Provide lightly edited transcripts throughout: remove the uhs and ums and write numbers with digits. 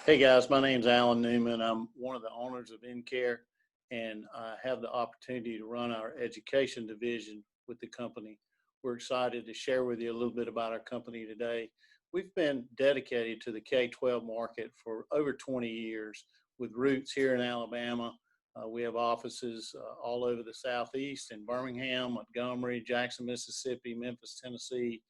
Hey guys, my name's Alan Newman. I'm one of the owners of InCare, and I have the opportunity to run our education division with the company. We're excited to share with you a little bit about our company today. We've been dedicated to the K-12 market for over 20 years with roots here in Alabama. We have offices all over the Southeast in Birmingham, Montgomery, Jackson, Mississippi, Memphis, Tennessee,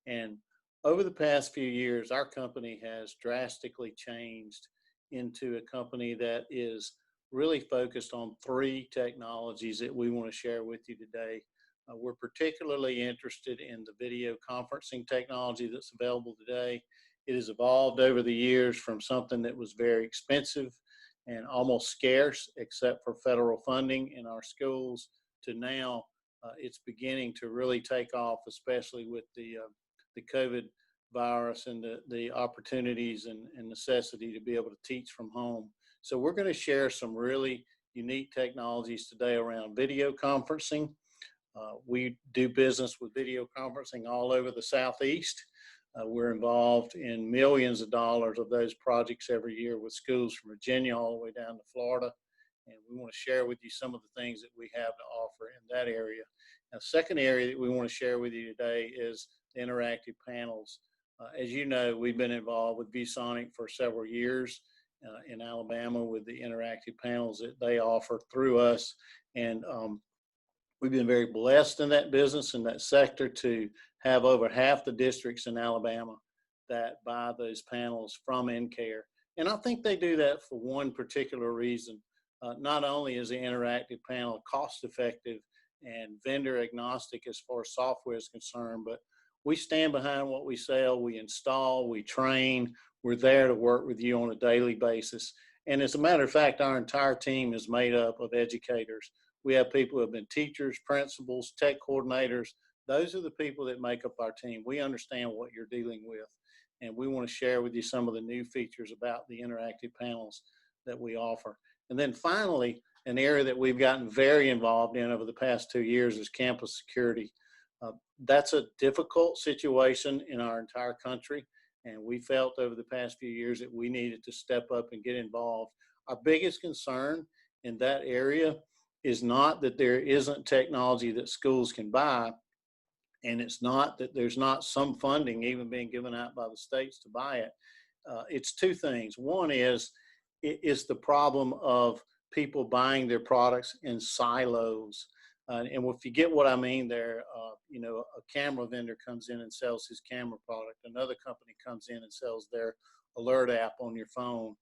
and over the past few years, our company has drastically changed into a company that is really focused on three technologies that we want to share with you today. We're particularly interested in the video conferencing technology that's available today. It has evolved over the years from something that was very expensive and almost scarce, except for federal funding in our schools, to now it's beginning to really take off, especially with the COVID virus and the opportunities and necessity to be able to teach from home. So we're going to share some really unique technologies today around video conferencing. We do business with video conferencing all over the Southeast. We're involved in millions of dollars of those projects every year with schools from Virginia all the way down to Florida. And we want to share with you some of the things that we have to offer in that area. Now, the second area that we want to share with you today is interactive panels. As you know, we've been involved with ViewSonic for several years in Alabama with the interactive panels that they offer through us. And we've been very blessed in that business, in that sector, to have over half the districts in Alabama that buy those panels from InCare. And I think they do that for one particular reason. Not only is the interactive panel cost effective and vendor agnostic as far as software is concerned, but we stand behind what we sell, we install, we train, we're there to work with you on a daily basis. And as a matter of fact, our entire team is made up of educators. We have people who have been teachers, principals, tech coordinators. Those are the people that make up our team. We understand what you're dealing with, and we want to share with you some of the new features about the interactive panels that we offer. And then finally, an area that we've gotten very involved in over the past 2 years is campus security. That's a difficult situation in our entire country, and we felt over the past few years that we needed to step up and get involved. Our biggest concern in that area is not that there isn't technology that schools can buy, and it's not that there's not some funding even being given out by the states to buy it. It's two things. One is the problem of people buying their products in silos. And if you get what I mean there, you know, a camera vendor comes in and sells his camera product. Another company comes in and sells their alert app on your phone.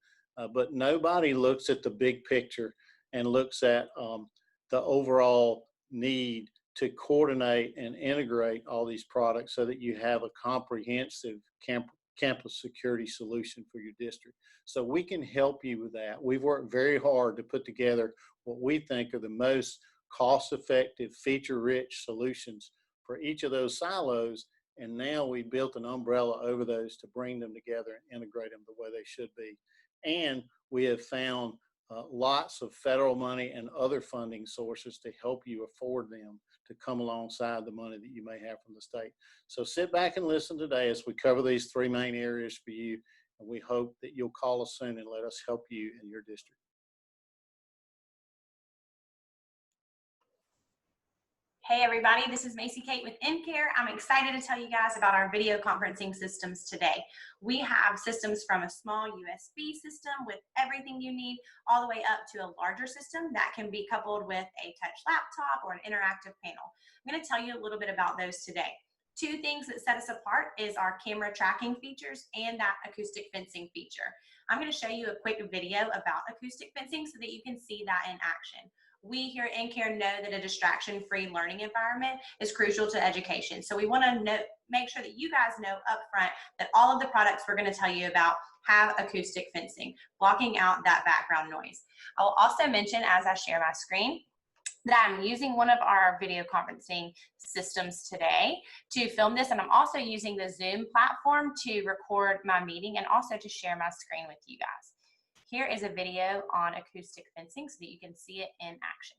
But nobody looks at the big picture and looks at the overall need to coordinate and integrate all these products so that you have a comprehensive campus security solution for your district. So we can help you with that. We've worked very hard to put together what we think are the most cost-effective, feature-rich solutions for each of those silos, and now we built an umbrella over those to bring them together and integrate them the way they should be. And we have found lots of federal money and other funding sources to help you afford them to come alongside the money that you may have from the state. So sit back and listen today as we cover these three main areas for you, and we hope that you'll call us soon and let us help you in your district. Hey everybody, this is Macy Kate with InCare. I'm excited to tell you guys about our video conferencing systems today. We have systems from a small USB system with everything you need, all the way up to a larger system that can be coupled with a touch laptop or an interactive panel. I'm going to tell you a little bit about those today. Two things that set us apart is our camera tracking features and that acoustic fencing feature. I'm going to show you a quick video about acoustic fencing so that you can see that in action. We here at InCare know that a distraction-free learning environment is crucial to education. So we want to make sure that you guys know up front that all of the products we're going to tell you about have acoustic fencing, blocking out that background noise. I will also mention as I share my screen that I'm using one of our video conferencing systems today to film this, and I'm also using the Zoom platform to record my meeting and also to share my screen with you guys. Here is a video on acoustic fencing so that you can see it in action.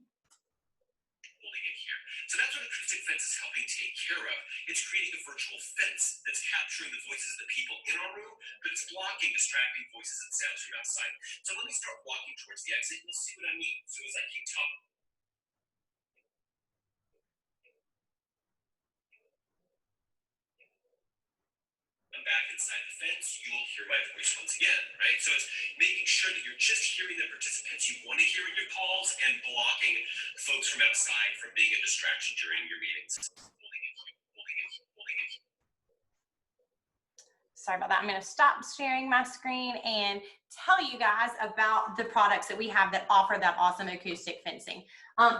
So that's what acoustic fence is helping take care of. It's creating a virtual fence that's capturing the voices of the people in our room, but it's blocking distracting voices and sounds from outside. So let me start walking towards the exit and you'll see what I mean. So as I keep talking, back inside the fence, you'll hear my voice once again, right? So it's making sure that you're just hearing the participants you want to hear in your calls and blocking folks from outside from being a distraction during your meetings. Sorry about that. I'm going to stop sharing my screen and tell you guys about the products that we have that offer that awesome acoustic fencing.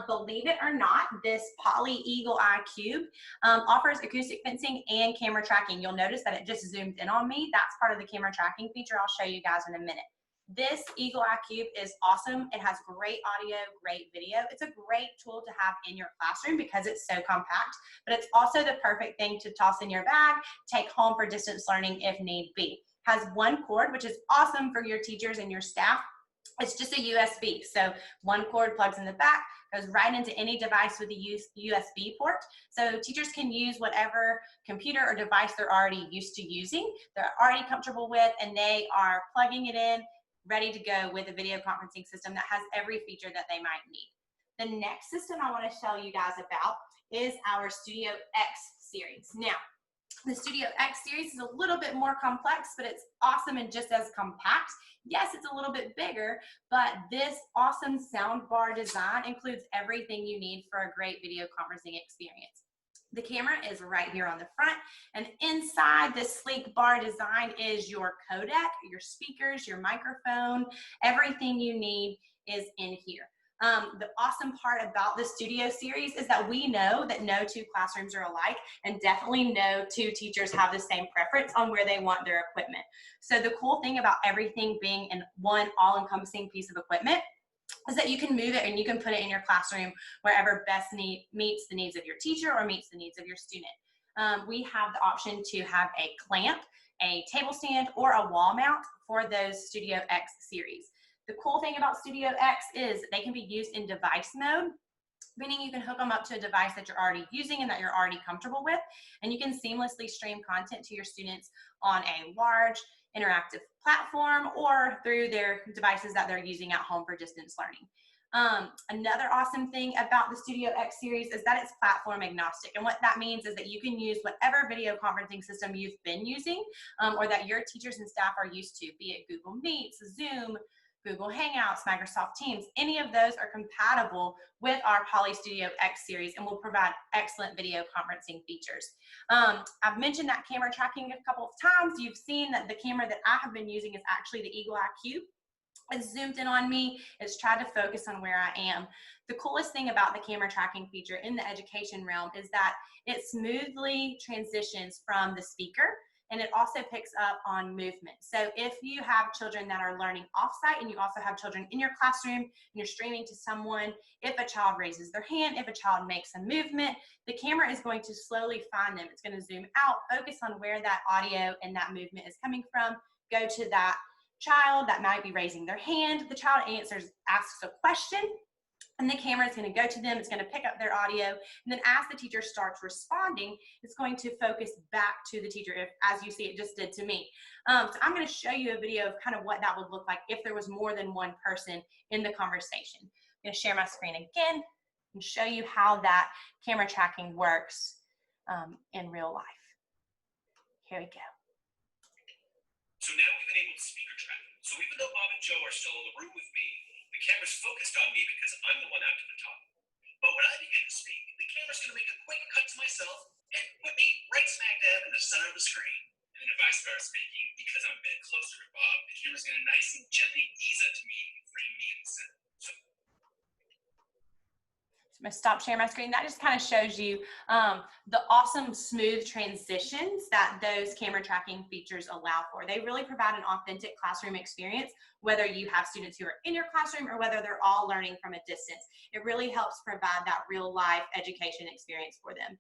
Believe it or not, this Poly Eagle Eye Cube offers acoustic fencing and camera tracking. You'll notice that it just zoomed in on me. That's part of the camera tracking feature. I'll show you guys in a minute. This Eagle Eye Cube is awesome. It has great audio, great video. It's a great tool to have in your classroom because it's so compact, but it's also the perfect thing to toss in your bag, take home for distance learning if need be. Has one cord, which is awesome for your teachers and your staff. It's just a USB. So one cord plugs in the back, goes right into any device with a USB port. So teachers can use whatever computer or device they're already used to using, they're already comfortable with, and they are plugging it in, ready to go with a video conferencing system that has every feature that they might need. The next system I want to tell you guys about is our Studio X series. Now, the Studio X series is a little bit more complex, but it's awesome and just as compact. Yes, it's a little bit bigger, but this awesome soundbar design includes everything you need for a great video conferencing experience. The camera is right here on the front, and inside this sleek bar design is your codec, your speakers, your microphone, everything you need is in here. The awesome part about the Studio series is that we know that no two classrooms are alike, and definitely no two teachers have the same preference on where they want their equipment. So the cool thing about everything being in one all-encompassing piece of equipment is that you can move it and you can put it in your classroom wherever best meets the needs of your teacher or meets the needs of your student. We have the option to have a clamp, a table stand, or a wall mount for those Studio X series. The cool thing about Studio X is they can be used in device mode, meaning you can hook them up to a device that you're already using and that you're already comfortable with, and you can seamlessly stream content to your students on a large interactive platform or through their devices that they're using at home for distance learning. Another awesome thing about the Studio X series is that it's platform agnostic, and what that means is that you can use whatever video conferencing system you've been using or that your teachers and staff are used to, be it Google Meets, Zoom, Google Hangouts, Microsoft Teams. Any of those are compatible with our Poly Studio X series and will provide excellent video conferencing features. I've mentioned that camera tracking a couple of times. You've seen that the camera that I have been using is actually the Eagle Eye Cube. It's zoomed in on me. It's tried to focus on where I am. The coolest thing about the camera tracking feature in the education realm is that it smoothly transitions from the speaker, and it also picks up on movement. So if you have children that are learning offsite and you also have children in your classroom and you're streaming to someone, if a child raises their hand, if a child makes a movement, the camera is going to slowly find them. It's going to zoom out, focus on where that audio and that movement is coming from, go to that child that might be raising their hand. The child asks a question, and the camera is going to go to them. It's going to pick up their audio, and then as the teacher starts responding, it's going to focus back to the teacher, as you see it just did to me. So I'm going to show you a video of kind of what that would look like if there was more than one person in the conversation. I'm going to share my screen again and show you how that camera tracking works in real life. Here we go. So now we've enabled speaker tracking. So even though Bob and Joe are still in the room with me, the camera's focused on me because I'm the one out to the top. But when I begin to speak, the camera's going to make a quick cut to myself and put me right smack dab in the center of the screen. And if I start speaking, because I'm a bit closer to Bob, the camera's going to nice and gently ease up to me and frame me in the center. So I'm gonna stop sharing my screen. That just kind of shows you the awesome smooth transitions that those camera tracking features allow for. They really provide an authentic classroom experience, whether you have students who are in your classroom or whether they're all learning from a distance. It really helps provide that real life education experience for them.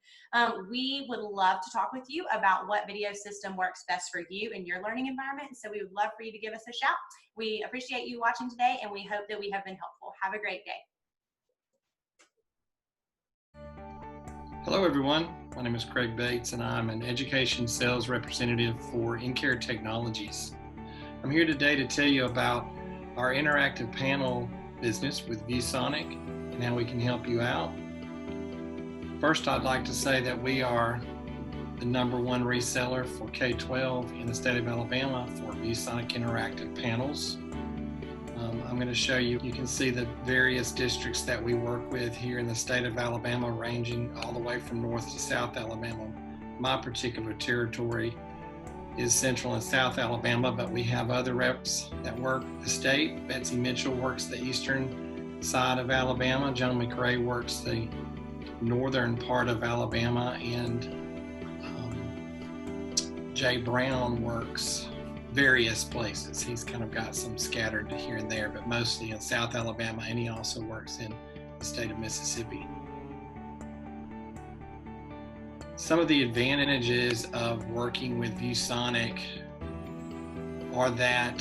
We would love to talk with you about what video system works best for you in your learning environment. So we would love for you to give us a shout. We appreciate you watching today, and we hope that we have been helpful. Have a great day. Hello everyone, my name is Craig Bates and I'm an education sales representative for InCare Technologies. I'm here today to tell you about our interactive panel business with ViewSonic and how we can help you out. First, I'd like to say that we are the #1 reseller for K-12 in the state of Alabama for ViewSonic interactive panels. I'm going to show you, you can see the various districts that we work with here in the state of Alabama, ranging all the way from North to South Alabama. My particular territory is Central and South Alabama, but we have other reps that work the state. Betsy Mitchell works the eastern side of Alabama. Joan McRae works the northern part of Alabama, and Jay Brown works various places. He's kind of got some scattered here and there, but mostly in South Alabama, and he also works in the state of Mississippi. Some of the advantages of working with ViewSonic are that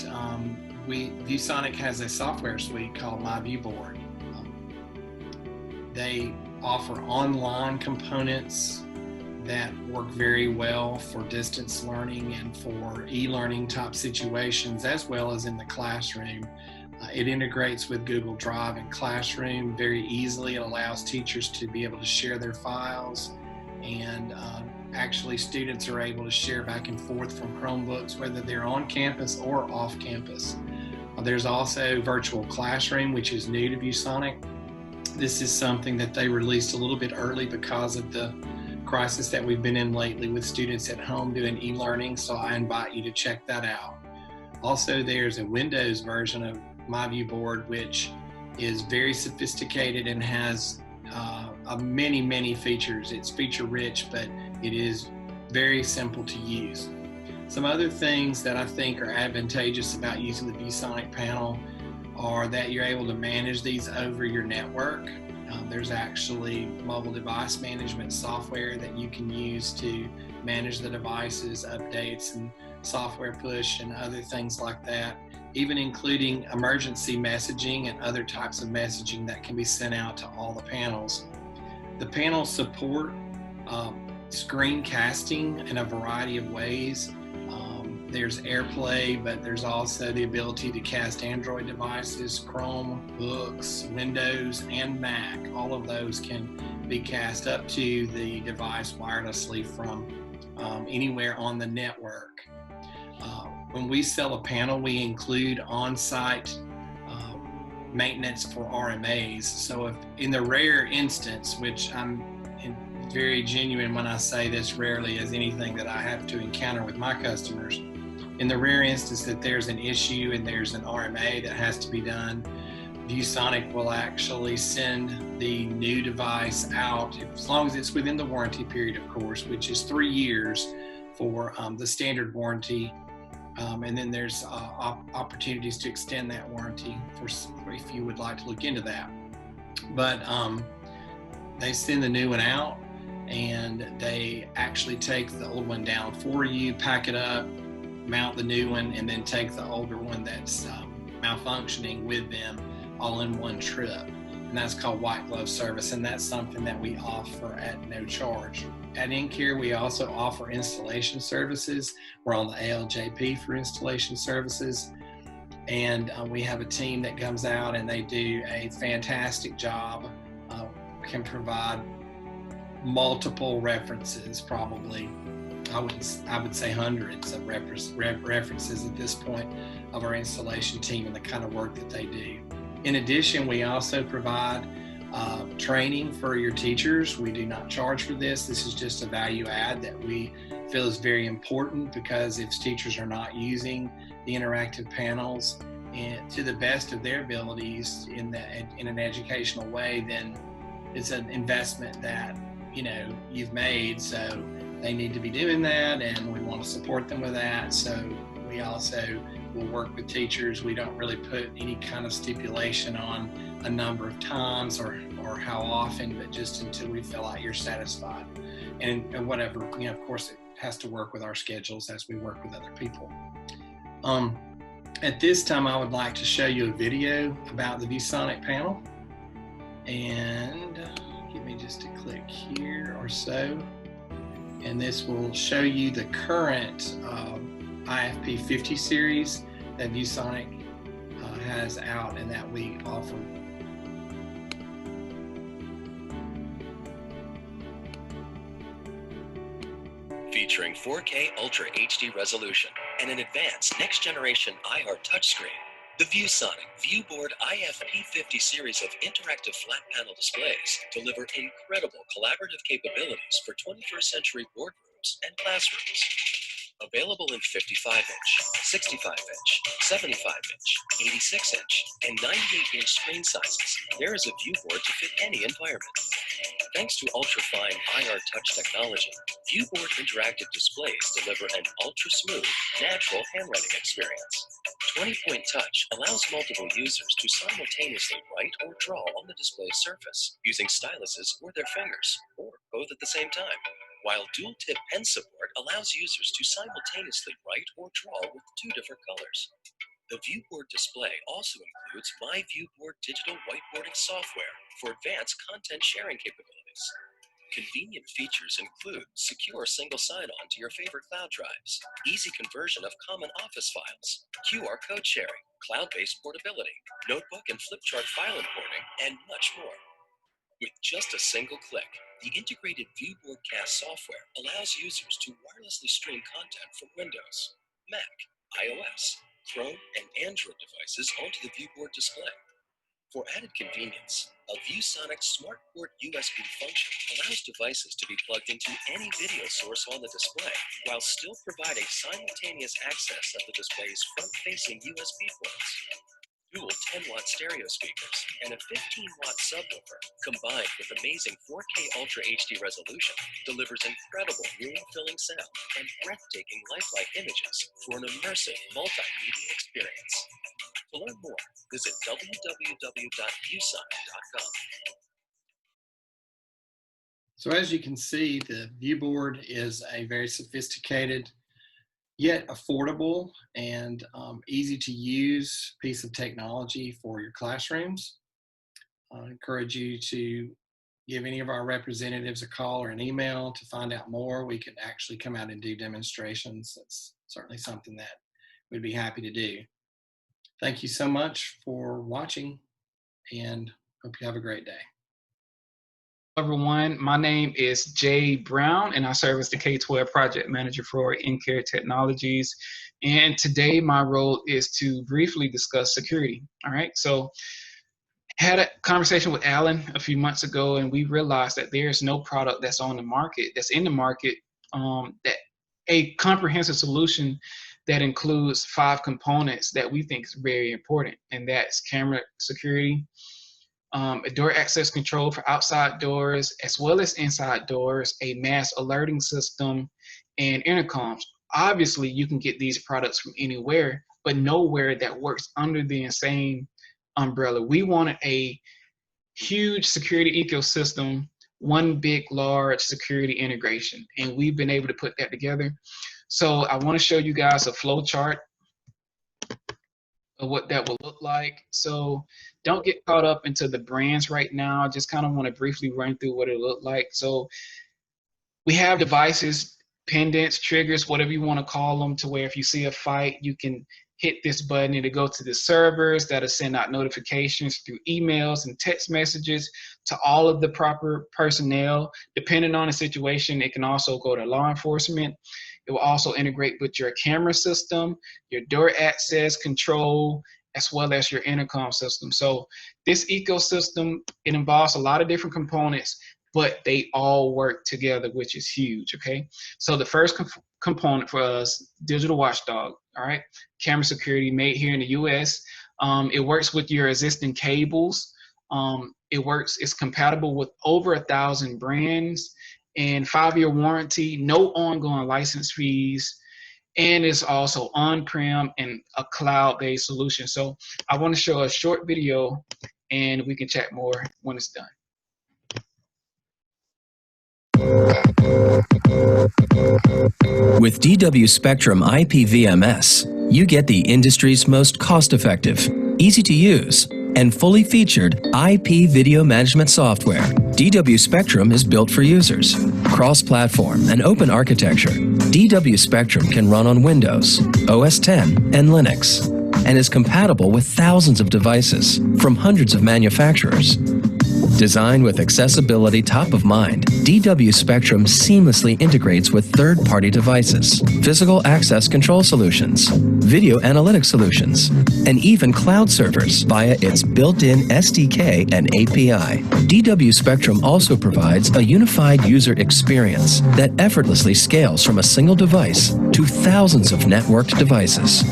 ViewSonic has a software suite called MyViewBoard. They offer online components that work very well for distance learning and for e-learning type situations, as well as in the classroom. It integrates with Google Drive and Classroom very easily. It allows teachers to be able to share their files, and actually students are able to share back and forth from Chromebooks, whether they're on campus or off campus. There's also Virtual Classroom, which is new to ViewSonic. This is something that they released a little bit early because of the crisis that we've been in lately with students at home doing e-learning, so I invite you to check that out. Also, there's a Windows version of MyViewBoard, which is very sophisticated and has many features. It's feature rich, but it is very simple to use. Some other things that I think are advantageous about using the ViewSonic panel are that you're able to manage these over your network. There's actually mobile device management software that you can use to manage the devices, updates, and software push and other things like that, even including emergency messaging and other types of messaging that can be sent out to all the panels. The panels support screencasting in a variety of ways. There's AirPlay, but there's also the ability to cast Android devices, Chrome, books, Windows, and Mac. All of those can be cast up to the device wirelessly from anywhere on the network. When we sell a panel, we include on-site maintenance for RMAs. So if in the rare instance, which I'm very genuine when I say this, rarely as anything that I have to encounter with my customers, in the rare instance that there's an issue and there's an RMA that has to be done, ViewSonic will actually send the new device out, as long as it's within the warranty period, of course, which is 3 years for the standard warranty. And then there's opportunities to extend that warranty for if you would like to look into that. But they send the new one out, and they actually take the old one down for you, pack it up, mount the new one, and then take the older one that's malfunctioning with them all in one trip. And that's called white glove service, and that's something that we offer at no charge. At InCare, we also offer installation services. We're on the ALJP for installation services, and we have a team that comes out and they do a fantastic job. Can provide multiple references, probably I would say hundreds of references at this point of our installation team and the kind of work that they do. In addition, we also provide training for your teachers. We do not charge for this. This is just a value add that we feel is very important, because if teachers are not using the interactive panels and to the best of their abilities in an educational way, then it's an investment that you've made, so they need to be doing that, and we want to support them with that. So we also will work with teachers. We don't really put any kind of stipulation on a number of times or how often, but just until we feel like you're satisfied. And whatever, of course it has to work with our schedules as we work with other people. At this time, I would like to show you a video about the ViewSonic panel. And Give me just a click here or so. And this will show you the current IFP 50 series that ViewSonic has out and that we offer. Featuring 4K Ultra HD resolution and an advanced next-generation IR touchscreen, the ViewSonic ViewBoard IFP50 series of interactive flat panel displays deliver incredible collaborative capabilities for 21st century boardrooms and classrooms. Available in 55-inch, 65-inch, 75-inch, 86-inch, and 98-inch screen sizes, there is a viewboard to fit any environment. Thanks to ultra-fine IR touch technology, ViewBoard interactive displays deliver an ultra-smooth, natural handwriting experience. 20-point touch allows multiple users to simultaneously write or draw on the display surface using styluses or their fingers, or both at the same time, while dual-tip pen support allows users to simultaneously write or draw with 2 different colors. The ViewBoard display also includes My ViewBoard digital whiteboarding software for advanced content sharing capabilities. Convenient features include secure single sign-on to your favorite cloud drives, easy conversion of common office files, QR code sharing, cloud-based portability, notebook and flip chart file importing, and much more. With just a single click, the integrated ViewBoard Cast software allows users to wirelessly stream content from Windows, Mac, iOS, Chrome, and Android devices onto the ViewBoard display. For added convenience, a ViewSonic SmartPort USB function allows devices to be plugged into any video source on the display while still providing simultaneous access of the display's front-facing USB ports. Dual 10-watt stereo speakers and a 15-watt subwoofer combined with amazing 4K Ultra HD resolution delivers incredible room-filling sound and breathtaking lifelike images for an immersive multimedia experience. To learn more, visit www.viewsonic.com. So as you can see, the ViewBoard is a very sophisticated yet affordable and easy to use piece of technology for your classrooms. I encourage you to give any of our representatives a call or an email to find out more. We could actually come out and do demonstrations. That's certainly something that we'd be happy to do. Thank you so much for watching and hope you have a great day. Hello everyone, my name is Jay Brown and I serve as the K-12 project manager for InCare Technologies. And today my role is to briefly discuss security. All right, so had a conversation with Alan a few months ago and we realized that there's no product that's in the market that a comprehensive solution that includes 5 components that we think is very important, and that's camera security, a door access control for outside doors as well as inside doors, a mass alerting system, and intercoms. Obviously, you can get these products from anywhere, but nowhere that works under the same umbrella. We wanted a huge security ecosystem, one big, large security integration, and we've been able to put that together. So I want to show you guys a flow chart of what that will look like. So don't get caught up into the brands right now. Just kind of want to briefly run through what it looked like. So we have devices, pendants, triggers, whatever you want to call them, to where if you see a fight, you can hit this button and it'll go to the servers that'll send out notifications through emails and text messages to all of the proper personnel. Depending on the situation, it can also go to law enforcement. It will also integrate with your camera system, your door access control, as well as your intercom system. So this ecosystem, it involves a lot of different components, but they all work together, which is huge, okay? So the first component for us, digital watchdog, all right? Camera security made here in the US. It works with your existing cables. It's compatible with over 1,000 brands, and 5-year warranty, no ongoing license fees, and it's also on-prem and a cloud-based solution. So I want to show a short video and we can chat more when it's done. With DW Spectrum IP-VMS, you get the industry's most cost-effective, easy-to-use, and fully featured IP video management software DW Spectrum is built for users. Cross-platform and open architecture, DW Spectrum can run on Windows, OS X, and Linux, and is compatible with thousands of devices from hundreds of manufacturers. Designed with accessibility top of mind, DW Spectrum seamlessly integrates with third-party devices, physical access control solutions, video analytics solutions, and even cloud servers via its built-in SDK and API. DW Spectrum also provides a unified user experience that effortlessly scales from a single device to thousands of networked devices.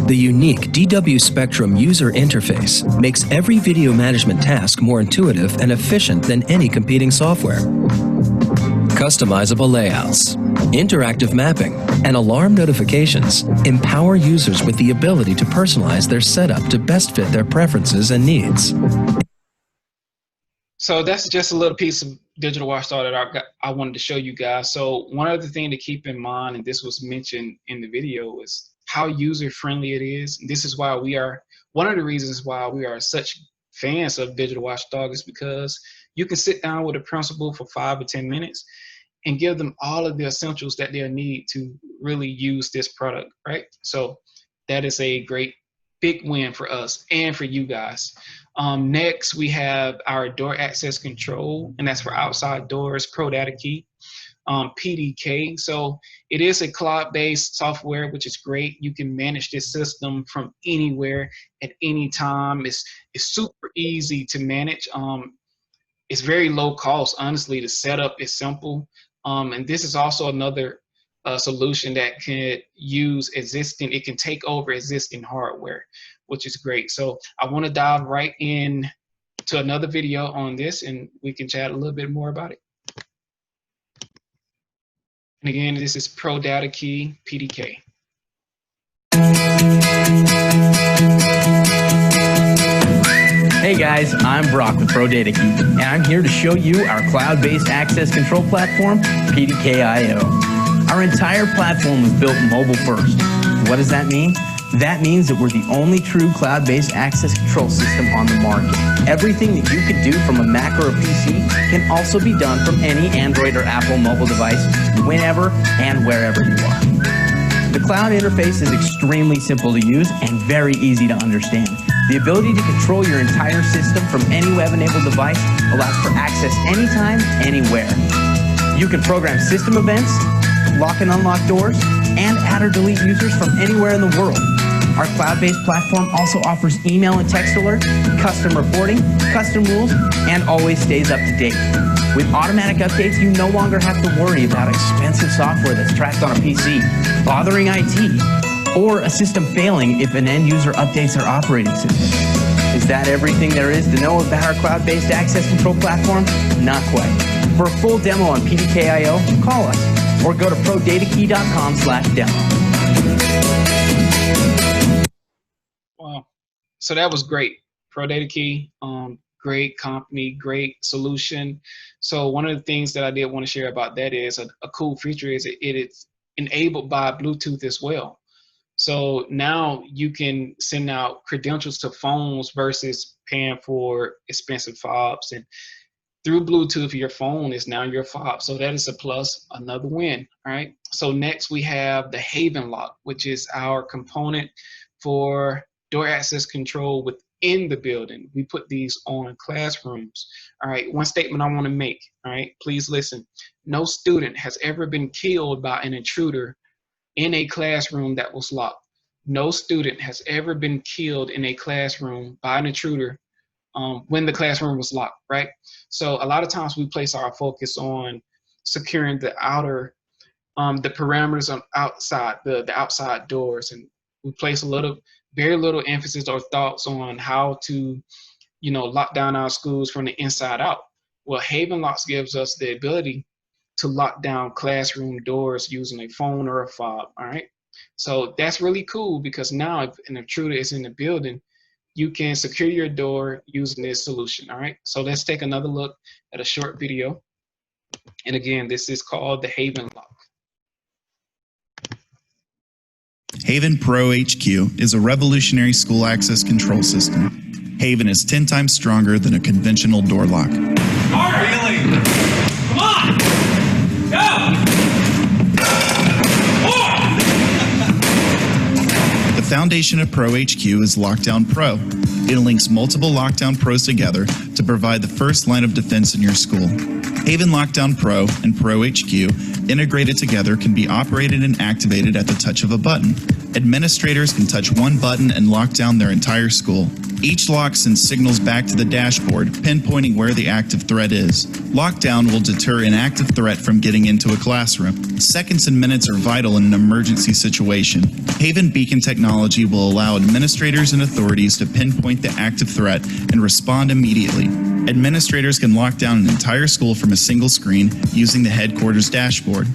The unique DW Spectrum user interface makes every video management task more intuitive and efficient than any competing software. Customizable layouts, interactive mapping, and alarm notifications empower users with the ability to personalize their setup to best fit their preferences and needs. So that's just a little piece of Digital Watchdog that I wanted to show you guys. So one other thing to keep in mind, and this was mentioned in the video, is how user-friendly it is. This is why one of the reasons why we are such fans of Digital Watchdog is because you can sit down with a principal for 5 or 10 minutes and give them all of the essentials that they'll need to really use this product, right? So that is a great big win for us and for you guys. Next, we have our door access control, and that's for outside doors, Pro Data Key. PDK. So it is a cloud-based software, which is great. You can manage this system from anywhere at any time. It's super easy to manage. It's very low cost. Honestly, the setup is simple. And this is also another solution that can use it can take over existing hardware, which is great. So I want to dive right in to another video on this, and we can chat a little bit more about it. And again, this is Pro Data Key PDK. Hey guys, I'm Brock with Pro Data Key, and I'm here to show you our cloud-based access control platform, PDK.io. Our entire platform was built mobile first. What does that mean? That means that we're the only true cloud-based access control system on the market. Everything that you could do from a Mac or a PC can also be done from any Android or Apple mobile device, whenever and wherever you are. The cloud interface is extremely simple to use and very easy to understand. The ability to control your entire system from any web-enabled device allows for access anytime, anywhere. You can program system events, lock and unlock doors, and add or delete users from anywhere in the world. Our cloud-based platform also offers email and text alerts, custom reporting, custom rules, and always stays up to date. With automatic updates, you no longer have to worry about expensive software that's tracked on a PC, bothering IT, or a system failing if an end user updates their operating system. Is that everything there is to know about our cloud-based access control platform? Not quite. For a full demo on PDK.io, call us or go to prodatakey.com/demo. Wow. So that was great. Pro Data Key, great company, great solution. So one of the things that I did want to share about that is a cool feature is it is enabled by Bluetooth as well. So now you can send out credentials to phones versus paying for expensive fobs. And through Bluetooth, your phone is now your fob. So that is a plus, another win, all right? So next we have the Haven Lock, which is our component for door access control within the building. We put these on classrooms. All right, one statement I want to make, all right, please listen. No student has ever been killed by an intruder in a classroom that was locked. No student has ever been killed in a classroom by an intruder when the classroom was locked, right? So a lot of times we place our focus on securing the outer, the parameters on outside, the outside doors, and we place very little emphasis or thoughts on how to, lock down our schools from the inside out. Well, Haven Locks gives us the ability to lock down classroom doors using a phone or a fob, all right? So that's really cool because now if an intruder is in the building, you can secure your door using this solution, all right? So let's take another look at a short video. And again, this is called the Haven Lock. Haven Pro HQ is a revolutionary school access control system. Haven is 10 times stronger than a conventional door lock. Harder. Really? Come on. Go. The foundation of Pro HQ is Lockdown Pro. It links multiple Lockdown Pros together to provide the first line of defense in your school. Haven Lockdown Pro and Pro HQ integrated together can be operated and activated at the touch of a button. Administrators can touch one button and lock down their entire school. Each lock sends signals back to the dashboard, pinpointing where the active threat is. Lockdown will deter an active threat from getting into a classroom. Seconds and minutes are vital in an emergency situation. Haven Beacon technology will allow administrators and authorities to pinpoint the active threat and respond immediately. Administrators can lock down an entire school from a single screen using the headquarters dashboard.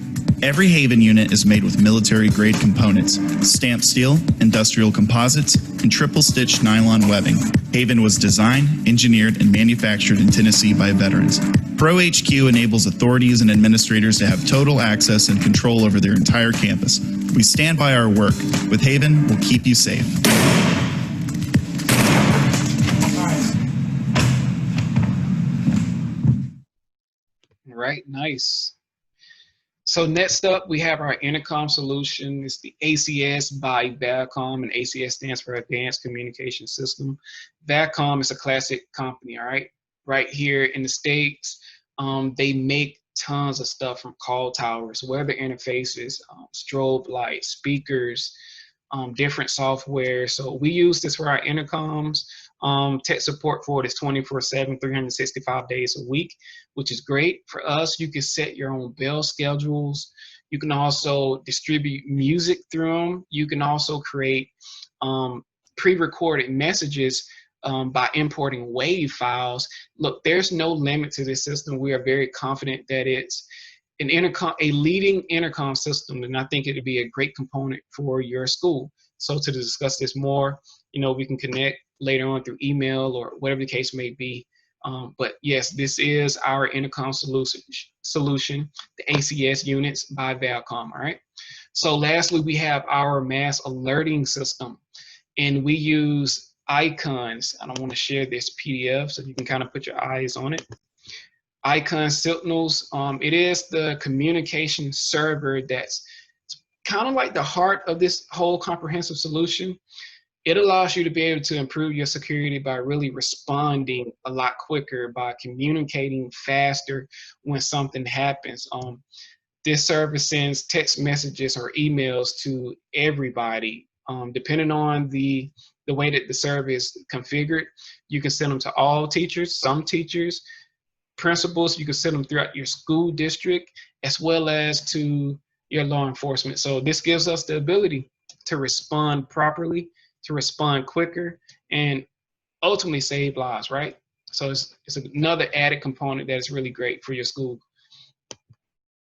Every Haven unit is made with military-grade components, stamped steel, industrial composites, and triple-stitched nylon webbing. Haven was designed, engineered, and manufactured in Tennessee by veterans. Pro HQ enables authorities and administrators to have total access and control over their entire campus. We stand by our work. With Haven, we'll keep you safe. Right, nice. So next up, we have our intercom solution. It's the ACS by VACCOM, and ACS stands for Advanced Communication System. VACCOM is a classic company, all right? Right here in the States, they make tons of stuff from call towers, weather interfaces, strobe lights, speakers, different software. So we use this for our intercoms. Tech support for it is 24/7, 365 days a week, which is great. For us, you can set your own bell schedules. You can also distribute music through them. You can also create pre-recorded messages by importing WAV files. Look, there's no limit to this system. We are very confident that it's a leading intercom system, and I think it would be a great component for your school. So to discuss this more, we can connect later on through email or whatever the case may be. But yes, this is our intercom solution, the ACS units by VACCOM, all right? So lastly, we have our mass alerting system, and we use icons. I don't want to share this PDF, so you can kind of put your eyes on it. Icon signals, it is the communication server that's kind of like the heart of this whole comprehensive solution. It allows you to be able to improve your security by really responding a lot quicker, by communicating faster when something happens. This service sends text messages or emails to everybody. Depending on the way that the service is configured, you can send them to all teachers, some teachers, principals. You can send them throughout your school district, as well as to your law enforcement. So this gives us the ability to respond properly, to respond quicker, and ultimately save lives, right? So it's another added component that is really great for your school.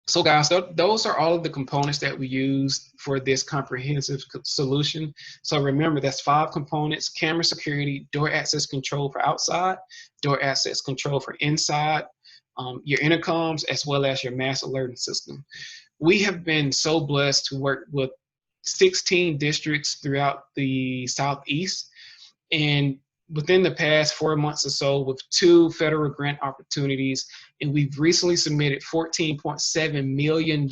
So guys, those are all of the components that we use for this comprehensive solution. So remember, that's 5 components: camera security, door access control for outside, door access control for inside, your intercoms, as well as your mass alerting system. We have been so blessed to work with 16 districts throughout the Southeast, and within the past 4 months or so, with 2 federal grant opportunities, and we've recently submitted $14.7 million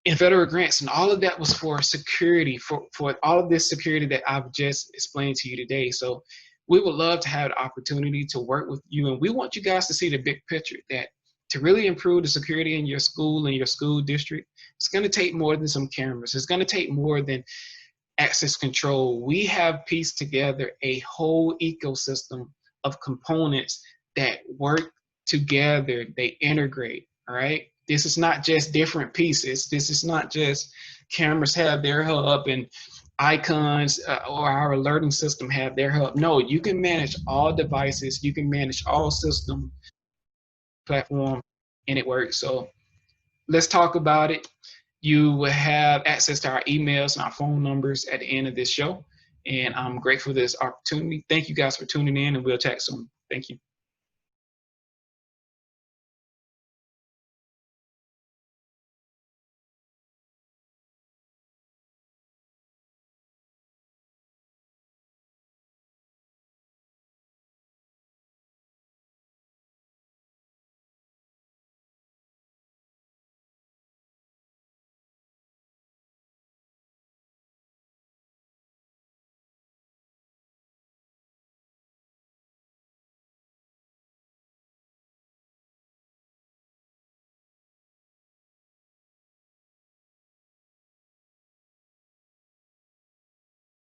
in federal grants, and all of that was for security, for all of this security that I've just explained to you today. So we would love to have the opportunity to work with you, and we want you guys to see the big picture, that to really improve the security in your school and your school district, it's going to take more than some cameras. It's going to take more than access control. We have pieced together a whole ecosystem of components that work together. They integrate, all right? This is not just different pieces. This is not just cameras have their hub and icons or our alerting system have their hub. No, you can manage all devices. You can manage all system platform, and it works. So let's talk about it. You will have access to our emails and our phone numbers at the end of this show. And I'm grateful for this opportunity. Thank you guys for tuning in, and we'll chat soon. Thank you.